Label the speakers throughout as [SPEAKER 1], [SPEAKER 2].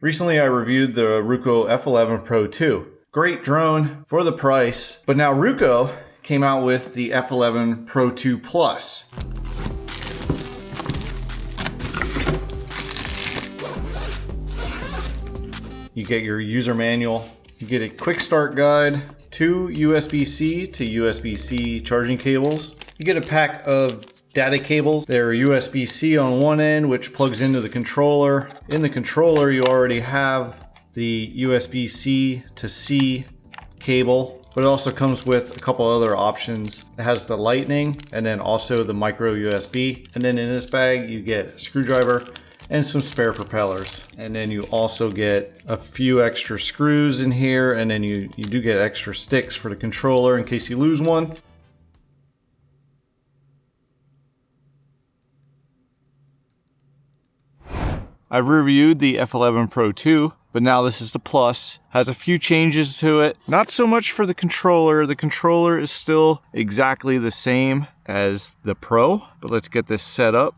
[SPEAKER 1] Recently I reviewed the RUKO F11PRO 2. Great drone for the price, but now RUKO came out with the F11PRO 2 Plus. You get your user manual, you get a quick start guide, 2 USB-C to USB-C charging cables. You get a pack of data cables. They're USB-C on one end, which plugs into the controller. In the controller, you already have the USB-C to C cable, but it also comes with a couple other options. It has the lightning and then also the micro USB. And then in this bag, you get a screwdriver and some spare propellers. And then you also get a few extra screws in here, and then you do get extra sticks for the controller in case you lose one. I've reviewed the F11PRO 2, but now this is the Plus. Has a few changes to it. Not so much for the controller. The controller is still exactly the same as the Pro, but let's get this set up.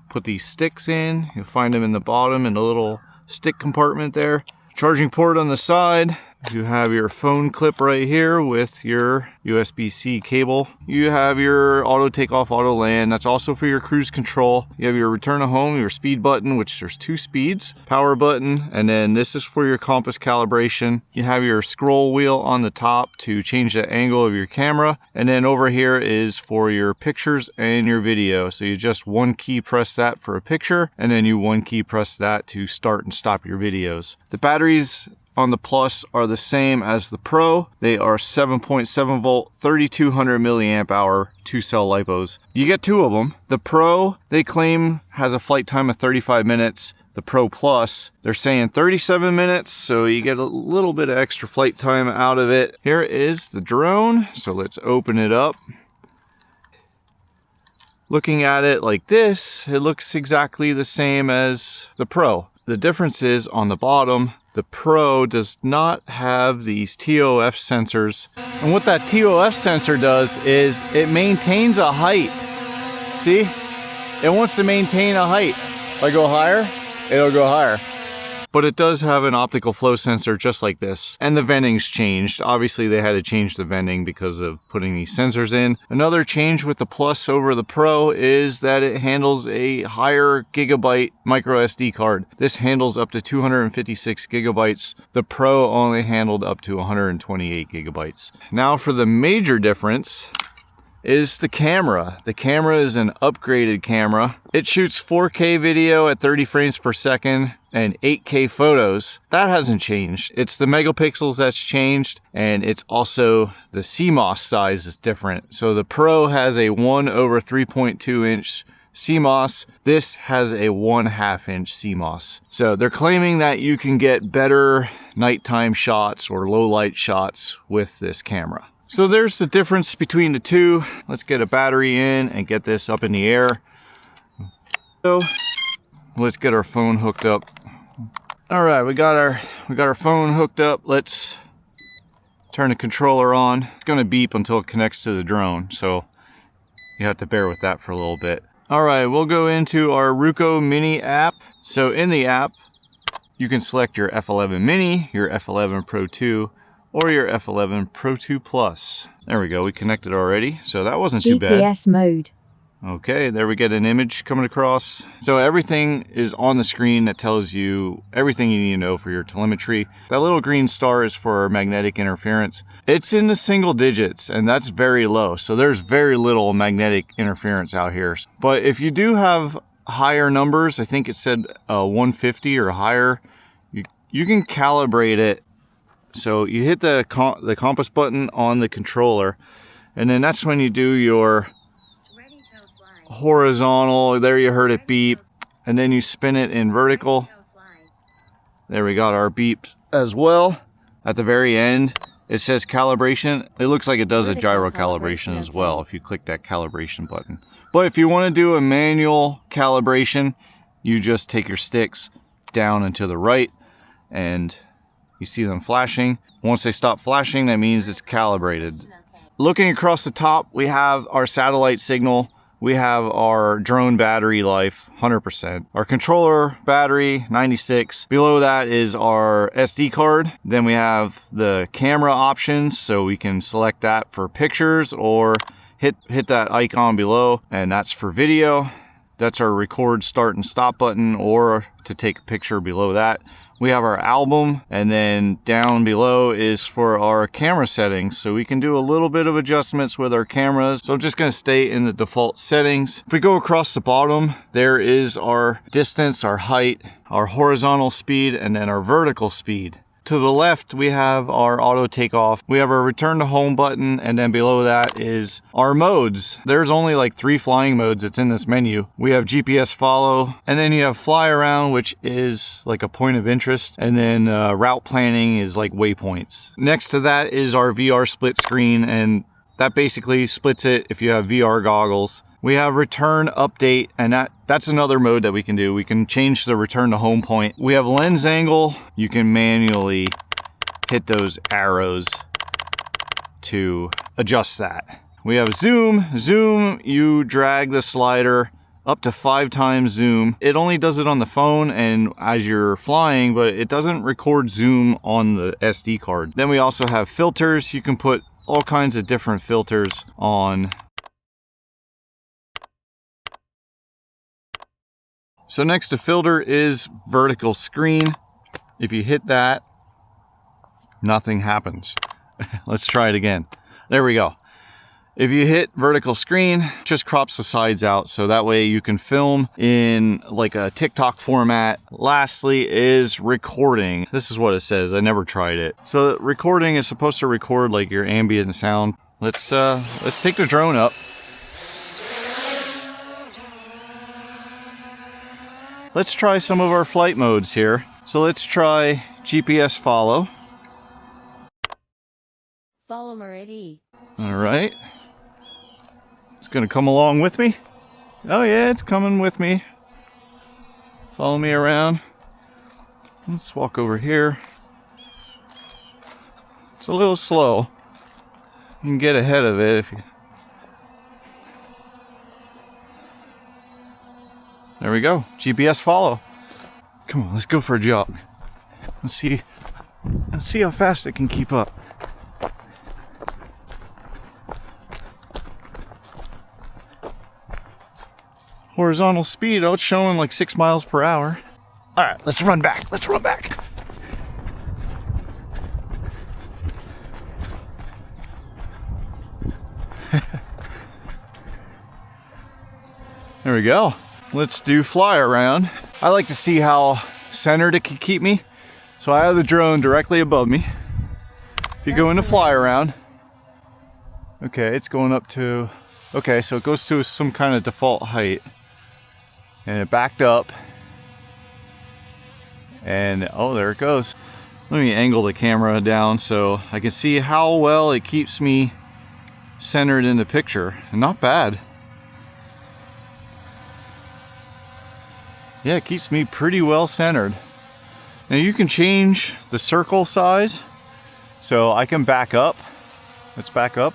[SPEAKER 1] Put these sticks in. You'll find them in the bottom in a little stick compartment there. Charging port on the side. You have your phone clip right here with your USB-C cable. You have your auto takeoff, auto land. That's also for your cruise control. You have your return to home, your speed button, which there's 2 speeds, power button, and then this is for your compass calibration. You have your scroll wheel on the top to change the angle of your camera. And then over here is for your pictures and your video. So you just one key press that for a picture, and then you one key press that to start and stop your videos. The batteries on the Plus are the same as the Pro. They are 7.7 volt, 3200 milliamp hour 2-cell LiPos. You get 2 of them. The Pro, they claim, has a flight time of 35 minutes. The Pro Plus, they're saying 37 minutes, so you get a little bit of extra flight time out of it. Here is the drone, so let's open it up. Looking at it like this, it looks exactly the same as the Pro. The difference is on the bottom, the Pro does not have these TOF sensors. And what that TOF sensor does is it maintains a height. See? It wants to maintain a height. If I go higher, it'll go higher. But it does have an optical flow sensor just like this. And the venting's changed. Obviously they had to change the venting because of putting these sensors in. Another change with the Plus over the Pro is that it handles a higher gigabyte micro SD card. This handles up to 256 gigabytes. The Pro only handled up to 128 gigabytes. Now for the major difference is the camera. The camera is an upgraded camera. It shoots 4K video at 30 frames per second and 8K photos. That hasn't changed. It's the megapixels that's changed, and it's also the CMOS size is different. So the Pro has a 1/3.2 inch CMOS. This has a 1/2 inch CMOS. So they're claiming that you can get better nighttime shots or low light shots with this camera. So there's the difference between the two. Let's get a battery in and get this up in the air. So let's get our phone hooked up. All right, we got our phone hooked up. Let's turn the controller on. It's gonna beep until it connects to the drone, so you have to bear with that for a little bit. All right, we'll go into our RUKO Mini app. So in the app, you can select your F11 Mini, your F11PRO 2, or your F11PRO 2 Plus. There we go, we connected already, so that wasn't too bad.
[SPEAKER 2] GPS mode.
[SPEAKER 1] Okay, there we get an image coming across. So everything is on the screen that tells you everything you need to know for your telemetry. That little green star is for magnetic interference. It's in the single digits, and that's very low. So there's very little magnetic interference out here. But if you do have higher numbers, I think it said 150 or higher, you can calibrate it. So you hit the compass button on the controller, and then that's when you do your horizontal. There you heard it beep, and then you spin it in vertical. There we got our beep as well. At the very end it says calibration. It looks like it does a gyro calibration as well if you click that calibration button. But if you want to do a manual calibration, you just take your sticks down and to the right, and you see them flashing. Once they stop flashing, that means it's calibrated. Looking across the top, we have our satellite signal we have our drone battery life, 100%. Our controller battery, 96. Below that is our SD card. Then we have the camera options, so we can select that for pictures or hit that icon below, and that's for video. That's our record start and stop button, or to take a picture below that. We have our album, and then down below is for our camera settings. So we can do a little bit of adjustments with our cameras. So I'm just gonna stay in the default settings. If we go across the bottom, there is our distance, our height, our horizontal speed, and then our vertical speed. To the left, we have our auto takeoff. We have our return to home button, and then below that is our modes. There's only like 3 flying modes that's in this menu. We have GPS follow, and then you have fly around, which is like a point of interest, and then route planning is like waypoints. Next to that is our VR split screen, and that basically splits it if you have VR goggles. We have return update, and that's another mode that we can do. We can change the return to home point. We have lens angle. You can manually hit those arrows to adjust that. We have zoom. Zoom, you drag the slider up to 5 times zoom. It only does it on the phone and as you're flying, but it doesn't record zoom on the SD card. Then we also have filters. You can put all kinds of different filters on. So next to filter is vertical screen. If you hit that, nothing happens. Let's try it again. There we go. If you hit vertical screen, it just crops the sides out, so that way you can film in like a TikTok format. Lastly is recording. This is what it says. I never tried it. So recording is supposed to record like your ambient sound. Let's take the drone up. Let's try some of our flight modes here. So let's try GPS follow.
[SPEAKER 2] Follow already.
[SPEAKER 1] All right. It's gonna come along with me. Oh yeah, it's coming with me. Follow me around. Let's walk over here. It's a little slow. You can get ahead of it if you... There we go, GPS follow. Come on, let's go for a jog. Let's see how fast it can keep up. Horizontal speed, oh, it's showing like 6 miles per hour. All right, let's run back, let's run back. There we go. Let's do fly around. I like to see how centered it can keep me. So I have the drone directly above me. If you go into fly around, okay, it's going up to, okay, so it goes to some kind of default height. And it backed up. And oh, there it goes. Let me angle the camera down so I can see how well it keeps me centered in the picture. Not bad. Yeah, it keeps me pretty well centered. Now you can change the circle size, so I can back up. Let's back up.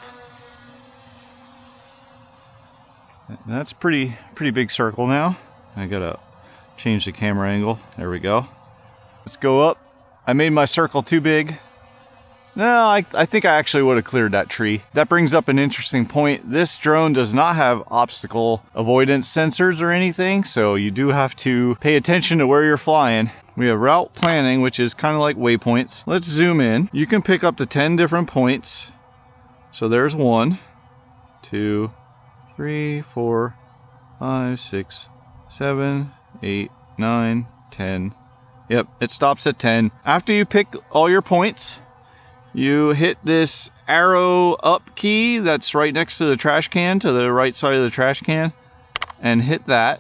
[SPEAKER 1] And that's pretty big circle now. I gotta change the camera angle. There we go. Let's go up. I made my circle too big. No, I think I actually would have cleared that tree. That brings up an interesting point. This drone does not have obstacle avoidance sensors or anything, so you do have to pay attention to where you're flying. We have route planning, which is kind of like waypoints. Let's zoom in. You can pick up to 10 different points. So there's 1, 2, 3, 4, 5, 6, 7, 8, 9, 10. Yep, it stops at 10. After you pick all your points, you hit this arrow up key that's right next to the trash can, to the right side of the trash can, and hit that.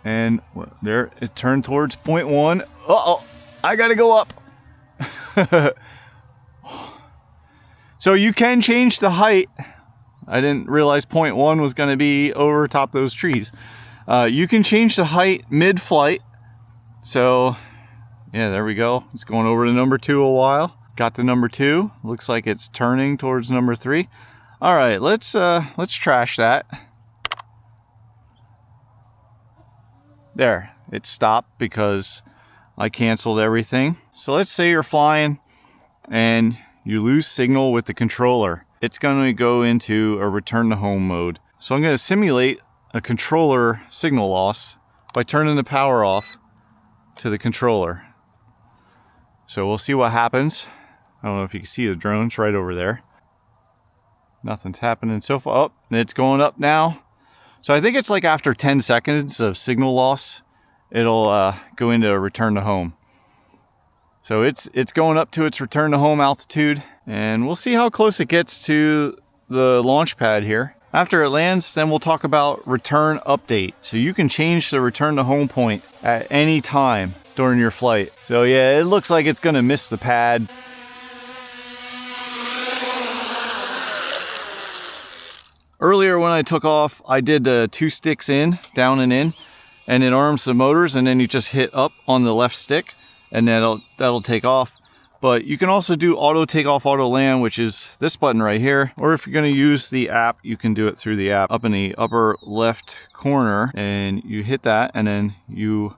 [SPEAKER 1] And there, it turned towards point 1. Uh-oh, I gotta go up. So you can change the height. I didn't realize point 1 was gonna be over top those trees. You can change the height mid-flight. So, yeah, there we go. It's going over to number 2 a while. Got to number 2. Looks like it's turning towards number 3. All right, let's trash that. There, it stopped because I canceled everything. So let's say you're flying and you lose signal with the controller. It's going to go into a return to home mode. So I'm going to simulate a controller signal loss by turning the power off to the controller. So we'll see what happens. I don't know if you can see the drones right over there. Nothing's happening so far. Oh, it's going up now. So I think it's like after 10 seconds of signal loss, it'll go into a return to home. So it's going up to its return to home altitude, and we'll see how close it gets to the launch pad here. After it lands, then we'll talk about return update. So you can change the return to home point at any time during your flight. So yeah, it looks like it's gonna miss the pad. Earlier when I took off, I did the 2 sticks in, down and in, and it arms the motors, and then you just hit up on the left stick, and that'll take off. But you can also do auto takeoff, auto land, which is this button right here. Or if you're going to use the app, you can do it through the app up in the upper left corner, and you hit that, and then you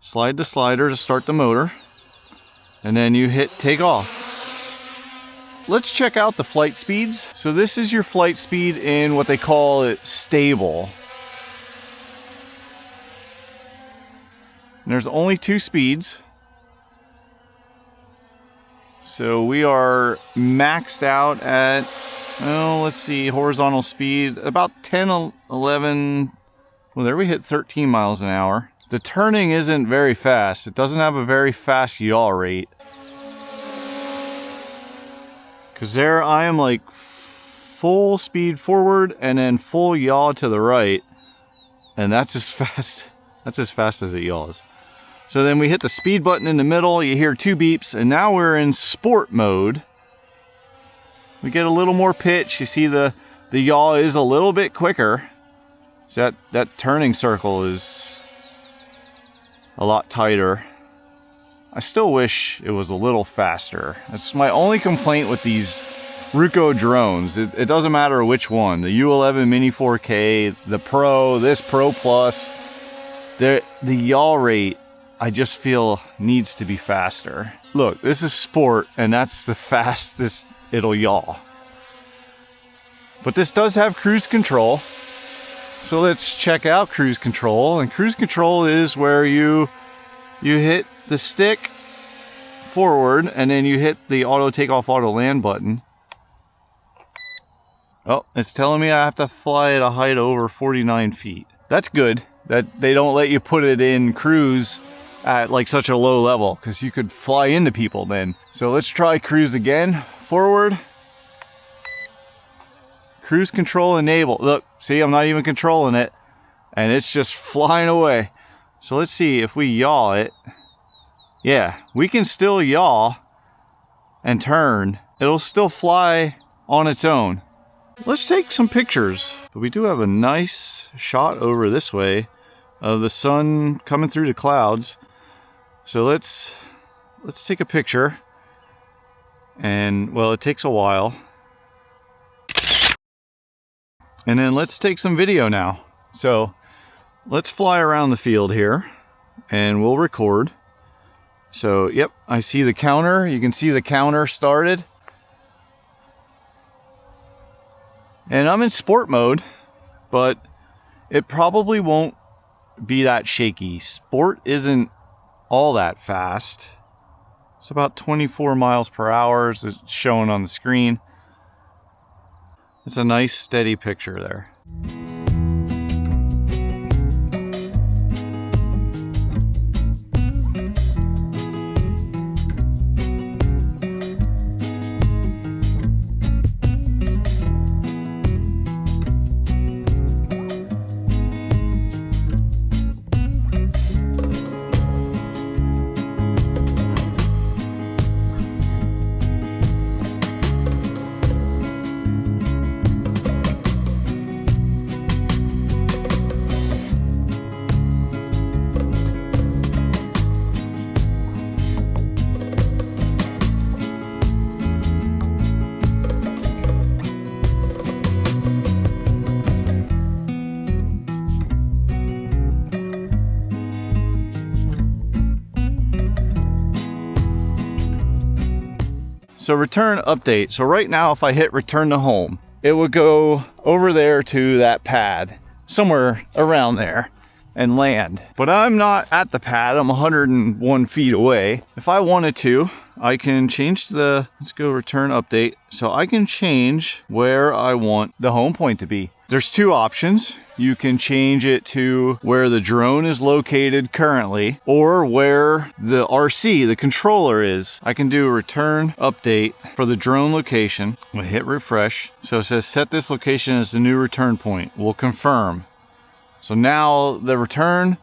[SPEAKER 1] slide the slider to start the motor, and then you hit take off. Let's check out the flight speeds. So this is your flight speed in what they call it stable. And there's only 2 speeds. So we are maxed out at, well, let's see, horizontal speed, about 10, 11, well, there we hit 13 miles an hour. The turning isn't very fast. It doesn't have a very fast yaw rate. Because there I am like full speed forward and then full yaw to the right. And that's as fast as it yaws. So then we hit the speed button in the middle, you hear 2 beeps, and now we're in sport mode. We get a little more pitch. You see the yaw is a little bit quicker. So that turning circle is a lot tighter. I still wish it was a little faster. That's my only complaint with these RUKO drones. It doesn't matter which one. The U11 Mini 4K, the Pro, this Pro Plus. The yaw rate, I just feel needs to be faster. Look, this is sport, and that's the fastest it'll yaw. But this does have cruise control. So let's check out cruise control. And cruise control is where you hit the stick forward, and then you hit the auto takeoff, auto land button. Oh, it's telling me I have to fly at a height over 49 feet. That's good that they don't let you put it in cruise at like such a low level, because you could fly into people then. So let's try cruise again. Forward. Cruise control enable. Look, see, I'm not even controlling it, and it's just flying away. So let's see if we yaw it. Yeah, we can still yaw and turn. It'll still fly on its own. Let's take some pictures. But we do have a nice shot over this way of the sun coming through the clouds. So let's take a picture. And, well, it takes a while. And then let's take some video now. So let's fly around the field here, and we'll record. So, yep, I see the counter. You can see the counter started. And I'm in sport mode, but it probably won't be that shaky. Sport isn't all that fast. It's about 24 miles per hour as it's showing on the screen. It's a nice steady picture there. So return update. So right now, if I hit return to home, it would go over there to that pad, somewhere around there, and land. But I'm not at the pad, I'm 101 feet away. If I wanted to, I can change the, let's go return update. So I can change where I want the home point to be. There's two options. You can change it to where the drone is located currently, or where the RC, the controller, is. I can do a return update for the drone location. We'll hit refresh. So it says set this location as the new return point. We'll confirm. So now the return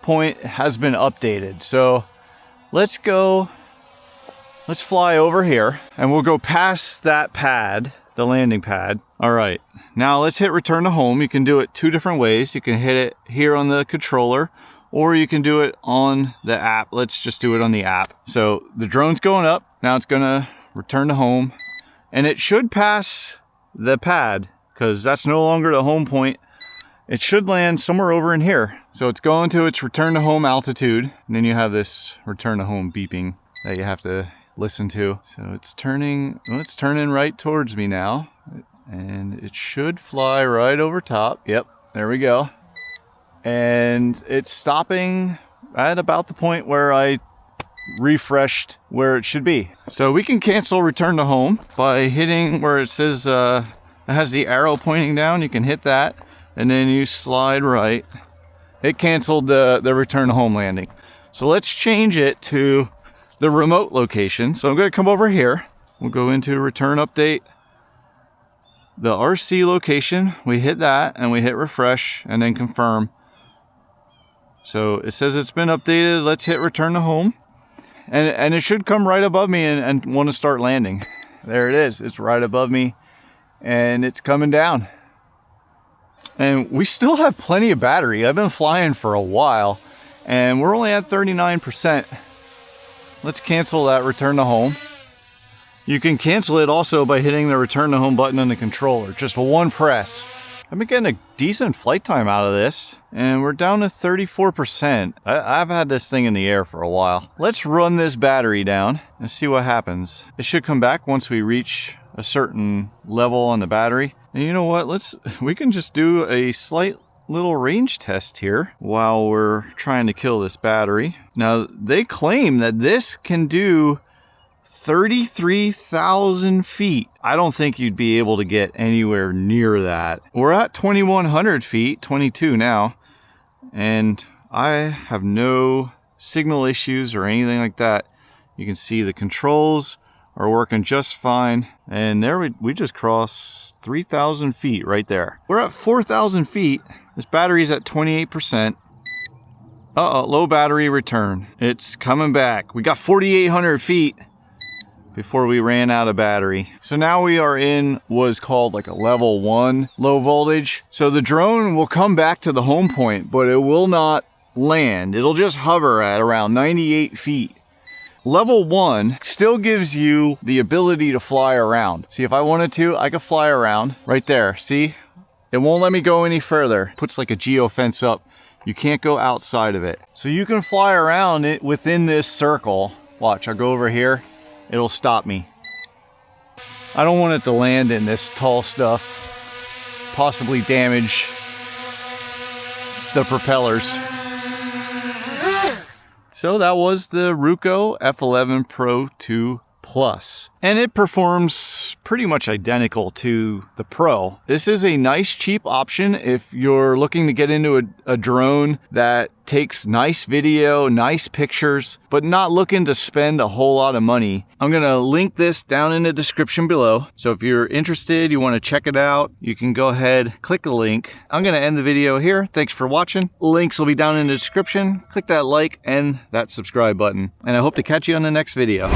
[SPEAKER 1] point has been updated. So let's fly over here and we'll go past that pad, the landing pad. All right, now let's hit return to home. You can do it two different ways. You can hit it here on the controller, or you can do it on the app. Let's just do it on the app. So the drone's going up. Now it's gonna return to home, and it should pass the pad because that's no longer the home point. It should land somewhere over in here. So it's going to its return to home altitude, and then you have this return to home beeping that you have to listen to. So it's turning, well, it's turning right towards me now. And it should fly right over top. Yep, there we go. And it's stopping at about the point where I refreshed where it should be. So we can cancel return to home by hitting where it says, it has the arrow pointing down. You can hit that and then you slide right. It canceled the return to home landing. So let's change it to the remote location. So I'm gonna come over here. We'll go into return update. The RC location, we hit that and we hit refresh and then confirm. So it says it's been updated. Let's hit return to home. And it should come right above me and want to start landing. There it is. It's right above me and it's coming down. And we still have plenty of battery. I've been flying for a while and we're only at 39%. Let's cancel that return to home. You can cancel it also by hitting the return to home button on the controller. Just one press. I've been getting a decent flight time out of this, and we're down to 34%. I've had this thing in the air for a while. Let's run this battery down and see what happens. It should come back once we reach a certain level on the battery. And you know what? We can just do a slight little range test here while we're trying to kill this battery. Now, they claim that this can do 33,000 feet. I don't think you'd be able to get anywhere near that. We're at 2,100 feet, 22 now, and I have no signal issues or anything like that. You can see the controls are working just fine, and there we just crossed 3,000 feet right there. We're at 4,000 feet. This battery's at 28%. Low battery return. It's coming back. We got 4,800 feet before we ran out of battery. So now we are in what's called like a level 1 low voltage. So the drone will come back to the home point, but it will not land. It'll just hover at around 98 feet. Level 1 still gives you the ability to fly around. See, if I wanted to, I could fly around right there. See, it won't let me go any further. Puts like a geofence up. You can't go outside of it. So you can fly around it within this circle. Watch, I'll go over here. It'll stop me. I don't want it to land in this tall stuff, possibly damage the propellers. So that was the RUKO F11PRO 2 Plus, and it performs pretty much identical to the Pro. This is a nice cheap option if you're looking to get into a drone that takes nice video, nice pictures, but not looking to spend a whole lot of money. I'm gonna link this down in the description below. So if you're interested, you wanna check it out, you can go ahead, click the link. I'm gonna end the video here. Thanks for watching. Links will be down in the description. Click that like and that subscribe button. And I hope to catch you on the next video.